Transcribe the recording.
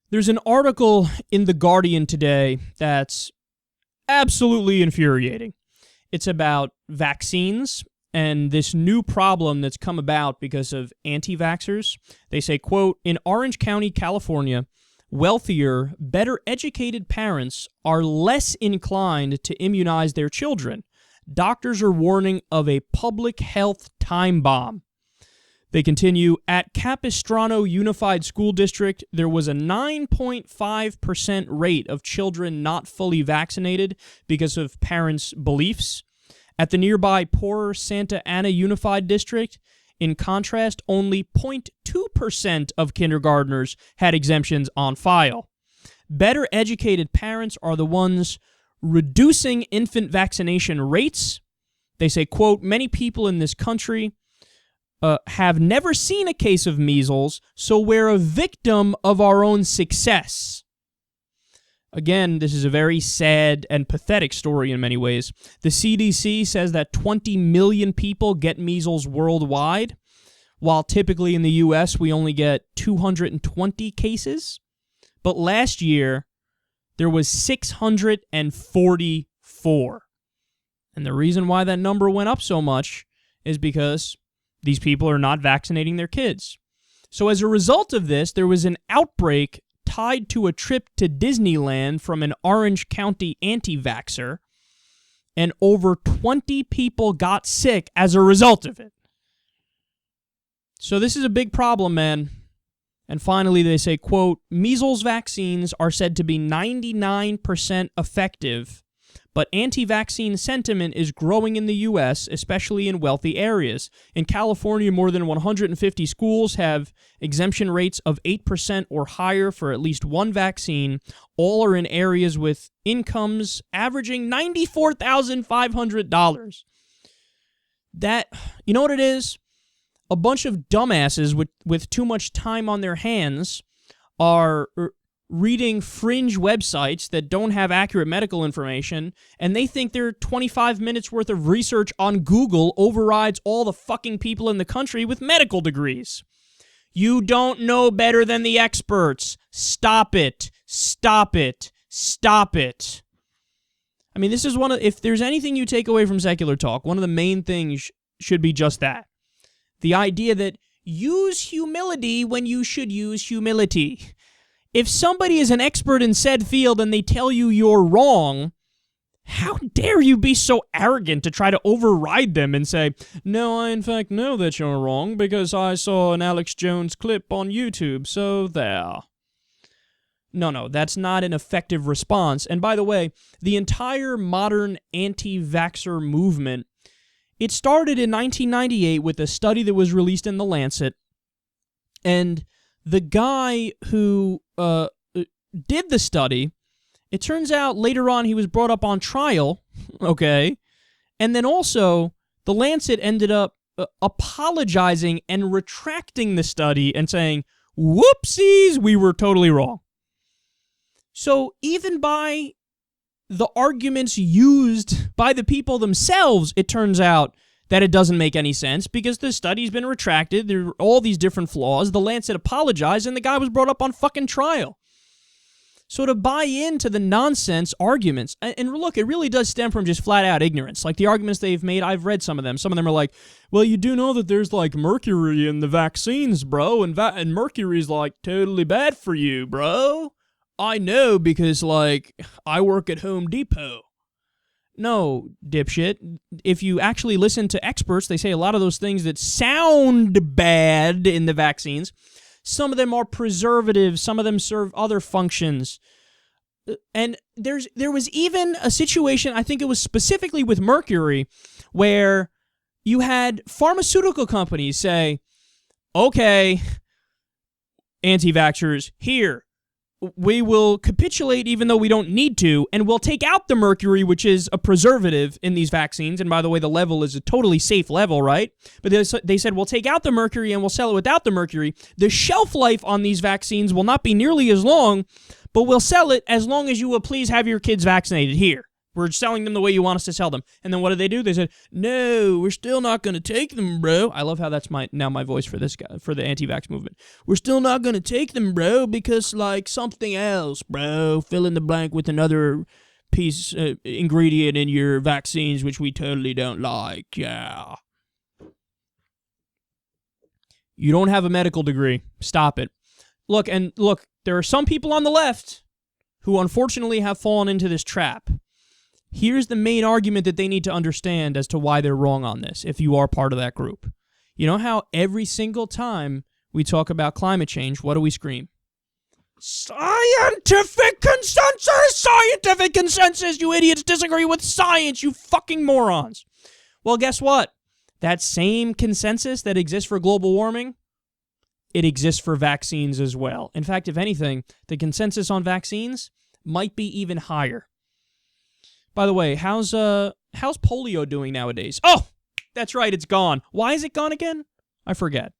There's an article in The Guardian today that's absolutely infuriating. It's about vaccines and this new problem that's come about because of anti-vaxxers. They say, quote, in Orange County, California, wealthier, better educated parents are less inclined to immunize their children. Doctors are warning of a public health time bomb. They continue, at Capistrano Unified School District, there was a 9.5% rate of children not fully vaccinated because of parents' beliefs. At the nearby poorer Santa Ana Unified District, in contrast, only 0.2% of kindergartners had exemptions on file. Better educated parents are the ones reducing infant vaccination rates. They say, quote, many people in this country have never seen a case of measles, so we're a victim of our own success. Again, this is a very sad and pathetic story in many ways. The CDC says that 20 million people get measles worldwide, while typically in the U.S. we only get 220 cases. But last year, there was 644. And the reason why that number went up so much is because these people are not vaccinating their kids. So as a result of this, there was an outbreak tied to a trip to Disneyland from an Orange County anti-vaxxer, and over 20 people got sick as a result of it. So this is a big problem, man. And finally, they say, quote, measles vaccines are said to be 99% effective, but anti-vaccine sentiment is growing in the U.S., especially in wealthy areas. In California, more than 150 schools have exemption rates of 8% or higher for at least one vaccine. All are in areas with incomes averaging $94,500. That, you know what it is? A bunch of dumbasses with too much time on their hands are reading fringe websites that don't have accurate medical information, and they think their 25 minutes worth of research on Google overrides all the fucking people in the country with medical degrees. You don't know better than the experts. Stop it. Stop it. Stop it. I mean, this is if there's anything you take away from Secular Talk, one of the main things should be just that. The idea that use humility when you should use humility. If somebody is an expert in said field and they tell you you're wrong, how dare you be so arrogant to try to override them and say, no, I in fact know that you're wrong because I saw an Alex Jones clip on YouTube, so there. No, that's not an effective response. And by the way, the entire modern anti-vaxxer movement, it started in 1998 with a study that was released in The Lancet, and the guy who did the study, it turns out later on he was brought up on trial, okay? And then also, The Lancet ended up apologizing and retracting the study and saying, whoopsies, we were totally wrong. So even by the arguments used by the people themselves, it turns out that it doesn't make any sense because the study's been retracted. There are all these different flaws. The Lancet apologized, and the guy was brought up on fucking trial. So to buy into the nonsense arguments, and look, it really does stem from just flat-out ignorance. Like the arguments they've made, I've read some of them. Some of them are like, well, you do know that there's like mercury in the vaccines, bro, and mercury's like totally bad for you, bro. I know because, like, I work at Home Depot. No, dipshit. If you actually listen to experts, they say a lot of those things that sound bad in the vaccines, some of them are preservatives, some of them serve other functions. And there was even a situation, I think it was specifically with mercury, where you had pharmaceutical companies say, okay, anti-vaxxers, here, we will capitulate even though we don't need to, and we'll take out the mercury, which is a preservative in these vaccines. And by the way, the level is a totally safe level, right? But they said, we'll take out the mercury and we'll sell it without the mercury. The shelf life on these vaccines will not be nearly as long, but we'll sell it as long as you will please have your kids vaccinated here. We're selling them the way you want us to sell them. And then what did they do? They said, no, we're still not going to take them, bro. I love how that's my voice for this guy, for the anti-vax movement. We're still not going to take them, bro, because, like, something else, bro. Fill in the blank with another piece, ingredient in your vaccines, which we totally don't like. Yeah. You don't have a medical degree. Stop it. Look, there are some people on the left who unfortunately have fallen into this trap. Here's the main argument that they need to understand as to why they're wrong on this, if you are part of that group. You know how every single time we talk about climate change, what do we scream? Scientific consensus! Scientific consensus! You idiots disagree with science, you fucking morons! Well, guess what? That same consensus that exists for global warming, it exists for vaccines as well. In fact, if anything, the consensus on vaccines might be even higher. By the way, how's polio doing nowadays? Oh, that's right, it's gone. Why is it gone again? I forget.